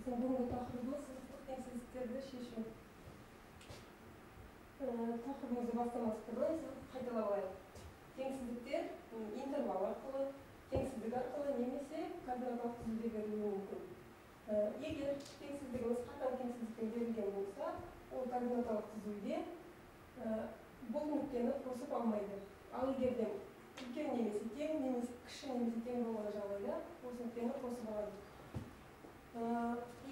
Біздің бүгінгі тақырыбымыз сызықтық теңсіздіктерді шешу. Тақырыбымызды бастамас бұрын қайталап алайық. Теңсіздіктер интервал арқылы, теңсіздік арқылы немесе координаталық түзуде берілуі мүмкін. Егер теңсіздігіміз қатаң теңсіздікпен берілген болса, ол координаталық түзуде бұл нүктені қосып алмайды. Ал егер де үлкен немесе тең, немесе кіші немесе тең болған жағдайда осы нүктені қосып алады.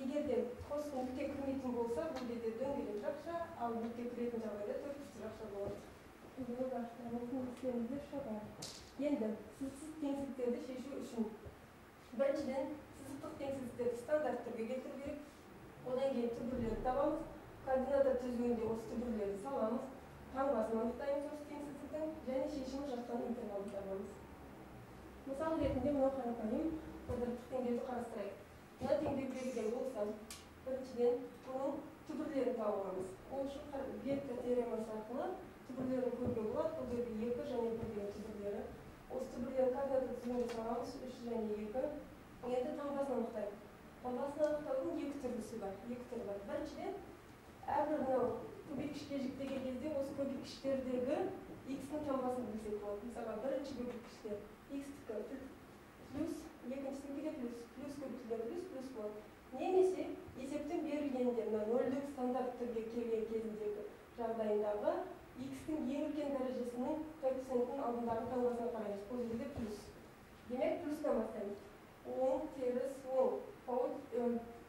Егер де қосып нүкте кірмейтін болса, бұл жерде дөңгелек жақша, ал нүкте кіретін жағдайда төртбұрыш жақша болады. Енді сызықсыз теңсіздіктерді шешу үшін біріншіден сызықтық теңсіздіктерді стандарт түрге келтіру керек. Одан кейін түбірлерді табамыз. Координатор түзуінде осы түбірлерді саламыз. Таңбасын анықтаймыз осы теңсіздіктің және шешімі жатқан интервалды табамыз. Мысал ретінде мынау қарапайым квадраттық теңдеуді қарастырайық. Мына теңдеу берілген болса, біріншіден бұның түбірлерін табамыз. Ол үшін Бетка теоремасы арқылы түбірлерін көруге болады. Бұл жерде 2 және 1 деген түбірлері. Осы түбірлерін координатор түзуінде саламыз 3 және 2. Енді таңбасын анықтаймыз. Таңбасын анықтаудың екі түрі бар. Біріншіден, әрбір мынау көбейткішке жіктеген кезде осы көбейткіштердегі x-ның таңбасын білсек болады. Мысалы, бірінші көбейткіште x-тікі плюс, екіншісінікі де плюс көбейтілген плюс болады. Немесе есептің берілгенде мына нөлдік стандарт түрге келген кезіндегі жағдайындағы x-тің ең үлкен дәрежесінің коэффициентінің алдындағы таңбасына қараймыз. Бұл жерде плюс. Демек, плюстан бастаймыз. Оң, теріс, оң.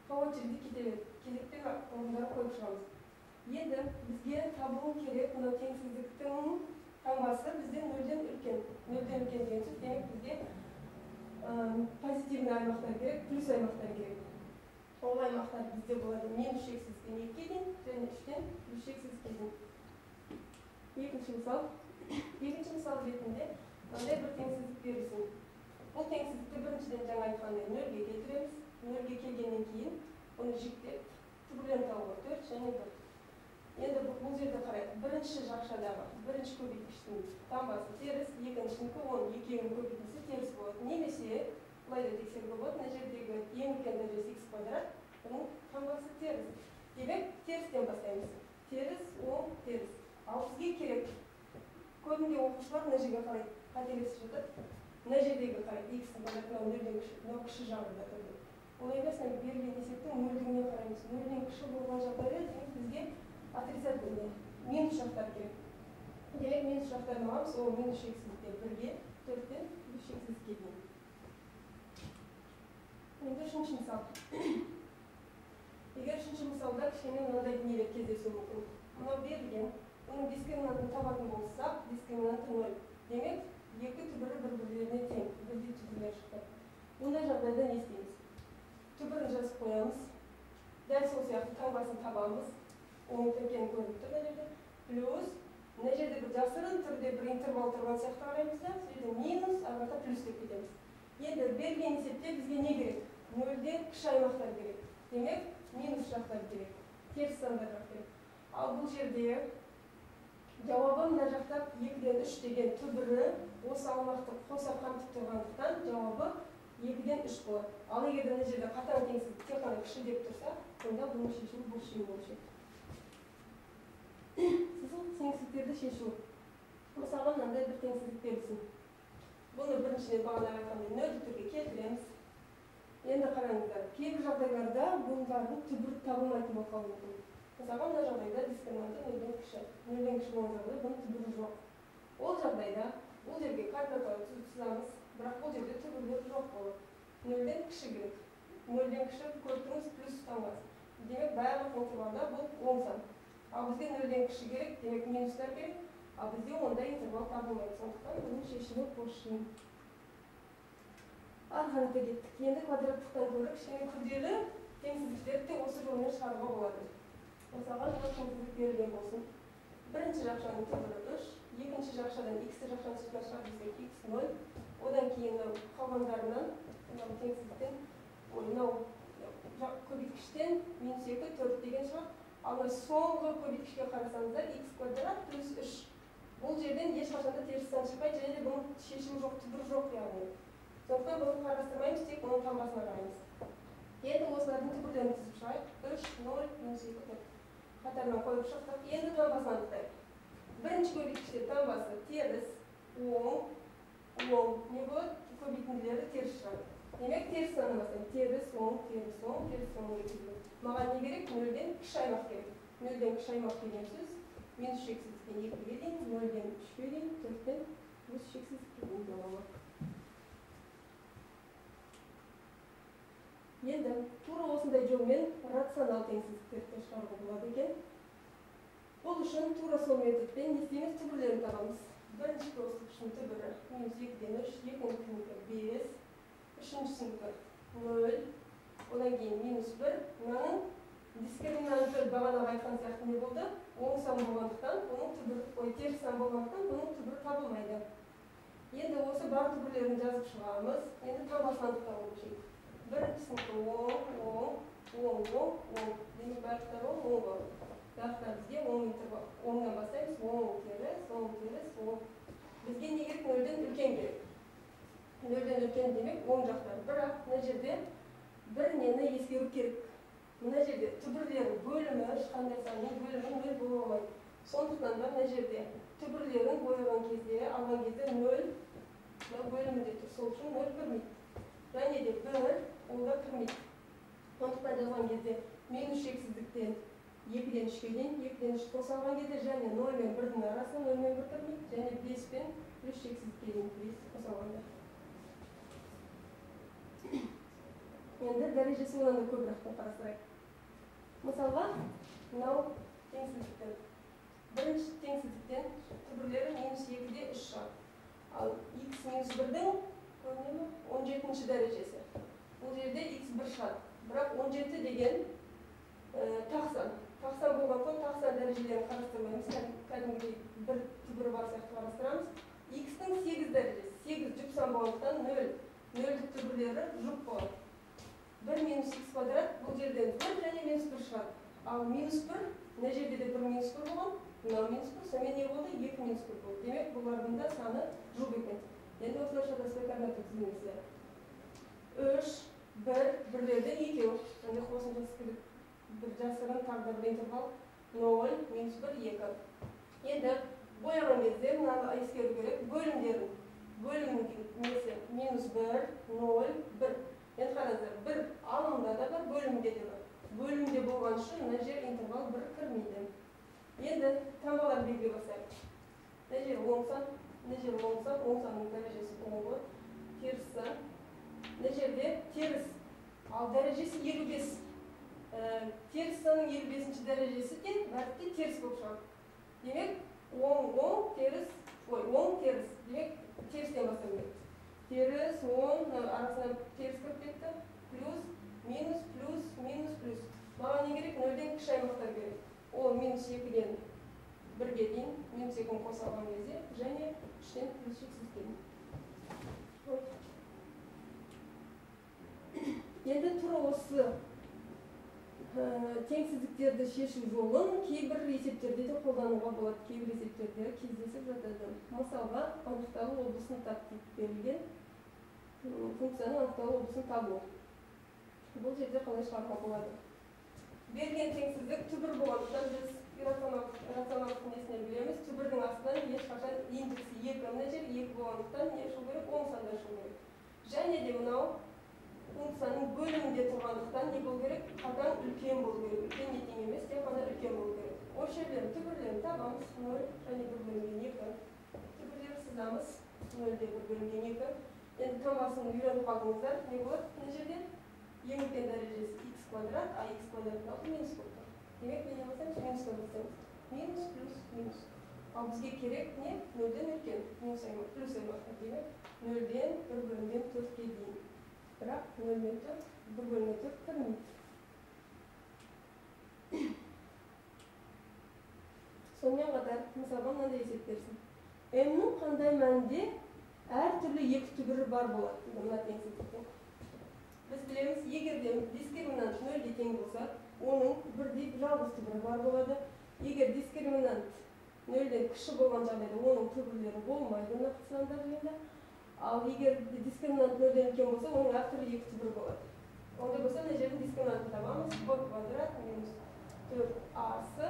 По очереди кетеді. Кезекпен орындарын қойып шығамыз. Енді бізге табылу керек мына теңсіздіктің таңбасы бізде нөлден үлкен. Нөлден үлкен деген сөз, демек бізге позитивный аймақтар керек, плюс аймақтар керек. Ол аймақтар бізде болады минус шексіздіктен 2-ге дейін және 3-тен плюс шексіздікке дейін. Екінші мысал ретінде мынандай бір теңсіздік берілсін. Бұл теңсіздікті біріншіден жаңа айтқандай нөлге келтіреміз. Нөлге келгеннен кейін оны жіктеп түбірлерін табуға 4 және 1. Енді бұл жерде қарайық. Бірінші жақшадағы бірінші көбейткіштің таңбасы теріс, екіншісінікі 10, екеуінің көбейтіндісі теріс болады. Немесе былай да тексеруге болады. Мына жердегі ең үлкен дәрежесі x квадрат, бұның таңбасы теріс. Демек, терістен бастаймыз. Теріс, оң, теріс. Ал бізге керек. Көбінде оқушылар мына жерге қарай қателесіп жатыр. Мына жердегі қарайды x-ің квадратынан нөлден кіші, мынау кіші жағында тұрды. Ол емес, берілген есептің нөлдігіне қараймыз. Нөлден кіші болған жағдайда бізге отрицательный минус жақтар керек. Демек, минус жақтарын аламыз, ол минус шексіздіктен 1-ге, 4-тен плюс шексіздікке дейін. Енді үшінші мысал. Егер үшінші мысалда кішкене мынандай дүниелер кездесуі мүмкін. Мынау берілген, оның дискриминантын табатын болсақ, дискриминанты 0. Демек, екі түбірі бір-бірлеріне тең, бірдей түбірлер шықты. Ондай жағдайда не істейміз? Түбірін жазып қоямыз. Дәл сол сияқты таңбасын табамыз. Оның тіркені көрініп тұр мына жерде. Плюс, мына жерде бір жасырын түрде бір интервал тұрған сияқты қараймыз да, сөйде минус, ағарда плюс деп кетеміз. Енді берген есепте бізге не керек? Нөлден кіші аймақтар керек. Демек, минус жақтар керек. Теріс стандарт керек. Ал бұл жерде жауабы мына жақта 2-ден 3 деген түбірі осы аумақты қоса қамтып тұрғандықтан жауабы 2-ден 3 болады. Ал егер мына жерде қатаң теңсіздік тек қана кіші деп тұрса, онда бұның шешуі бұл шешім болушы еді. Сызық теңсіздіктерді шешу. Мысалға мынандай бір теңсіздік берілсін. Бұны біріншіден бағана айтқандай нөлдік түрге келтіреміз. Енді қараңыздар, кейбір жағдайларда бұлардың түбірі табылмайтын болып қалуы мүмкін. Мысалға мына жағдайда дискриминанты нөлден кіші. Нөлден кіші болған жағдайда бұның түбірі жоқ. Ол жағдайда бұл жерге координаталар түзамыз, бірақ бұл жерде түбірлер жоқ болады. Нөлден кіші керек. Нөлден кіші көрдіңіз плюс таңбасы. Демек, барлық интервалда бұл оң сан. Ал бізге нөлден кіші керек, демек минустар керек. Ал бізде ондай интервал табылмайды. Сондықтан бұның шешімі қосшын. Арқаныта кеттік. Енді квадраттықтан көріп, кішкене күрделі теңсіздіктерді де осы жолмен шығаруға болады. Мысалға, бұл теңсіздік берілген болсын. Бірінші жақшаның түбірі 3, екінші жақшадан x-ті жақшаның сыртына шығарып x 0. Одан кейін қалғандарынан теңсіздіктен көбейткіштен минус 2, 4 деген шығар. Ал соңғы көбейткішке қарасаңыздар x квадрат плюс 3. Бұл жерден ешқашанда терістен шықпайды, және де бұның шешімі жоқ, түбірі жоқ яғни. Сондықтан бұны қарастырмаймыз, тек бұның таңбасына қараймыз. Енді осылардың түбір түбірлерін тізіп шығайық. 3, 0, минус 2, 4. Қатарынан қойып шықтық. Енді таңбасын анықтайық. Бірінші көбейткіште таңбасы теріс, оң. Не болады? Көбейтінділері теріс шығады. Демек, теріс санамасынан теріс, оң, теріс, оң, теріс, оң екілді. Маған не керек? 0-ден кіші аймақ керек. 0-ден кіші аймақ деген сөз. Минус шексіздіктен 2-ге дейін, 0-ден 3-ге дейін, 4-ден плюс шексіздікке дейін болады. Енді тура осындай жолмен рационал теңсіздіктерді шығаруға болады екен. Бұл үшін тура сол методпен не істейміз? Түбірлерін табамыз. Бірінші косылышының түбірі минус 2-ден 3, екіншісінікі 5, үшіншісінікі 0, одан кейін минус 1. Мынаның дискриминанты бағанағы айтқан сияқты не болды? Оң сан болғандықтан, оның түбірі, теріс сан болғандықтан, бұның түбірі табылмайды. Енді осы бар түбірлерін жазып шығамыз. Енді таңбасын анықтауға көшейік. Біріншісінікі оң. Демек барлықтар оң болады. Барлықтар бізге оң интервал. Оңнан бастаймыз. Оң, теріс. Бізге не керек? 0-ден үлкен керек. 0-ден үлкен демек оң жақтар. Бірақ мына жерде бір нені ескеру керек. Мына жерде түбірлерін бөлімі, ешқандай санның бөлімі 0 бола алмайды. Сондықтан да мына жерде түбірлерін бояған кезде, алған кезде 0 бөлімінде тұр. Сол үшін 0 кірмейді. Және де 1 ол да кірмейді. Сондықтан жазған кезде минус шексіздіктен 2-ден 3-ге дейін, 2-ден 3 қосалған кезде және 0 мен 1-дің арасында 0 мен 1 кірмейді. Және 5 пен плюс шексіздікке дейін 5 қосалғанда. Енді дәрежесі одан да көбіректен қарастырайық. Мысалға, мынау теңсіздіктен. Бірінші теңсіздіктен түбірлері минус 2-де 3 шығады. Ал x минус 1-дің 17-ші дәрежесі. Бұл жерде x 1 шығады. Бірақ 17 деген тақсан. Тақсан болғандықтан тақсан дәрежелерін қарастырмаймыз. Кәдімгідей бір түбірі бар сияқты қарастырамыз. X-тің 8 дәрежесі. 8 жұп сан болғандықтан 0. 0-дік түбірлері жұп болады. 1 минус x квадрат бұл жерден 1 және минус 1 шығады. Ал минус 1, мына жерде де 1 минус 1 болған, мынау минус 1, сонымен не болды? 2 минус 1 болды. Демек, бұлардың да саны жұп екен. Енді осылайша да координаттық тізбегімізді 3, 1, бірлерден 2. Және қосымшасы бір жасырын тағы бір интервал 0, минус 1, 2. Енді бояған кезде мынаны ескеру керек. Бөлімнің несі минус 1, 0, 1. Енді қараңыздар, бір алымда да бар, бөлімде де бар. Бөлімде болған үшін мына жер интервал 1 кірмейді. Енді таңбалар белгі басайық. Мына жер оң сан, оң санның дәрежесі оң болады. Теріс сан. Мына жерде теріс, ал дәрежесі 55. Теріс санның 55-ші дәрежесі де бәрікте теріс болып шығады. Демек, оң, теріс. Демек, терістен бастау керек. Теріс, оң, арасына теріс кіріп кетті. Плюс, минус. Маған не керек? 0-ден кіші аймақтар керек. Ол минус 2-ден 1-ге дейін, минус 2-ні қосалған кезде, және 3-ден плюс шексіздікке дейін. Енді тура осы теңсіздіктерді шешу жолын кейбір есептерде де қолдануға болады. Кейбір есептерде кездесіп жатады. Мысалға, анықталу облысын тап деп берілген функцияның анықталу облысын табу. Бұл жерде қалай шығаруға болады? Берген теңсіздік түбір болғандықтан біз рационалдық несіне білеміз. Түбірдің астынан ешқашан индексі 2. Мына жер 2 болғандықтан не шығу керек? Оң сандар шығу керек. Және де мынау функцияның бөлімінде тұрғандықтан не болу керек? Қатаң үлкен болу керек. Үлкен не тең емес, тек қана үлкен болу керек. Мөлшерлерін, түбірлерін табамыз. 0 және 1/2. Түбірлер сызамыз. 0-де 1/2. Енді таңбасын үйреніп қалдыңыздар. Не болады? Мына жерде ең үлкен дәрежесі x квадрат, а x квадраттың алты минус болып тұр. Демек, не бастаймыз? Минустан бастаймыз. Минус плюс минус. Ал бізге керек не? 0-ден үлкен. Минус аймақ, плюс аймақта. Демек, 0-ден 1/4-ге дейін. Бірақ 0-ден 1/4 кірмейді. Сонымен қатар, мысалға мынандай есеп берсін. M-нің қандай мәнде әртүрлі екі түбірі бар болады. Мына теңсіздіктен. Біз білеміз, егер де дискриминант 0-ге тең болса, оның бірдей жалғыз түбірі бар болады. Егер дискриминант 0-ден кіші болған жағдайда оның түбірлері болмайды нақты сандар жиында. Ал егер дискриминант 0-ден үлкен болса, оның әртүрлі екі түбірі болады. Ондай болса, мына жердің дискриминантын табамыз. квадрат минус 4асы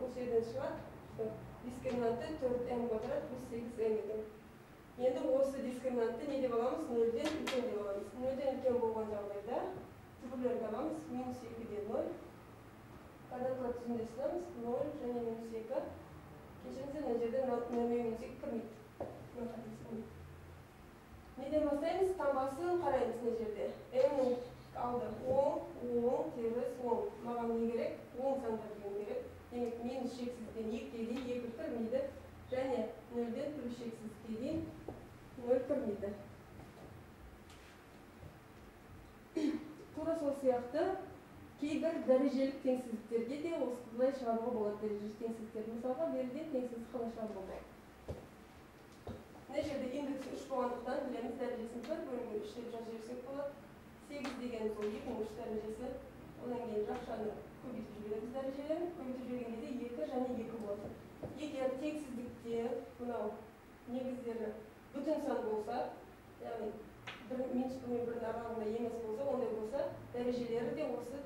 осы жерден шығады. Дискриминанты 4m квадрат плюс 8m екен. Енді осы дискриминантты не деп аламыз? 0-ден үлкен деп аламыз. 0-ден үлкен болған жағдайда түбірлерді аламыз. Минус 2-де 0. Квадратлар тізімінде сызамыз. 0 және минус 2. Кешіріңіздер, мына жерде 0 мен минус 2 кірмейді. Неден бастаймыз? Таңбасын қараймыз мына жерде. m-нің алды оң, теріс, оң. Маған не керек? Оң сандар деген керек. Демек, минус шексіздіктен 2-ге дейін 2 кірмейді. Және 0-ден плюс шексіздікке дейін 0 кірмейді. Тура сол сияқты кейбір дәрежелік теңсіздіктерге де осылай шығаруға болады. Дәрежелік теңсіздіктер. Мысалға, берілген теңсіздік қалай шығаруға болады? Мына жерде индексі 3 болғандықтан білеміз, дәрежесін 1 бөлінген 3 деп жазып болады. 8 деген сол 2-нің 3 дәрежесі. Одан кейін жақшаны көбейтіп жібереміз дәрежелерін. Көбейтіп жіберген кезде 2 және 2 болады. Егер теңсіздікте мынау негіздері бүтін сан болса, яғни меншік пен бірдің аралығында емес болса, ондай болса, дәрежелері де осы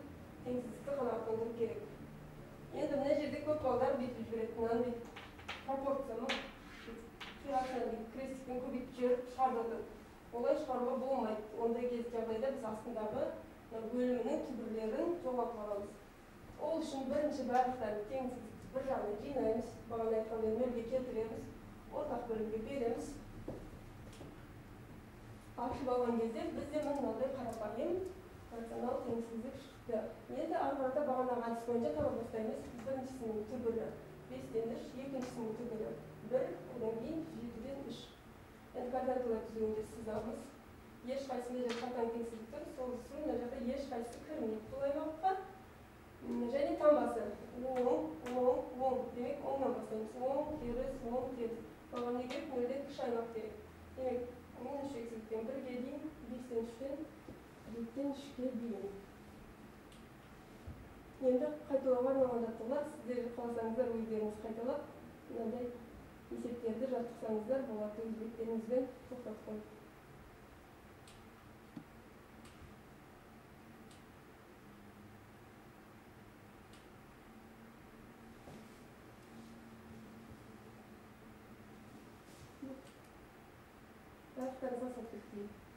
теңсіздікті қанағаттандыру керек. Енді мына жерде көп балдар бүйтіп жібереді. Мынандай пропорция ма? Крестикпен көбейтіп жіберіп шығарып. Олай шығаруға болмайды. Ондай жағдайда біз астындағы бөлімнің түбірлерін жоғалтып аламыз. Ол үшін бірінші барлықтарын теңсіздікті бір жағына жинаймыз. Бағана айтқандай 0-ге келтіреміз. Ортақ бөлімге береміз. Ашып алған кезде бізде мынадай қарапайым рационал теңсіздік шықты. Енді ары қарата бағанағы әдіс бойынша таба бастаймыз. Біріншісінің түбірі 5-ден 3, екіншісінің түбірі 1, одан кейін 7-ден 3. Енді координаталар түзуінде сызамыз. Ешқайсында жер қатаң теңсіздік тұр, сол үшін мына жақта ешқайсысы кірмейді бұл аймаққа. Және таңбасы оң. Демек, оңнан бастаймыз. Оң, теріс, маған не керек? 0-ден кіші аймақ керек. Демек, минус шексіздіктен 1-ге дейін, 5-ден 3-тен 7-ден 3-ге дейін. Енді қайталауға арналған жаттығулар. Сіздер қаласаңыздар өздеріңіз қайталап, мынандай есептерді жаттықсаңыздар болады. Өз беттеріңізбен тоқтатып қойып. Барлықтарыңызға сәттілік тілеймін.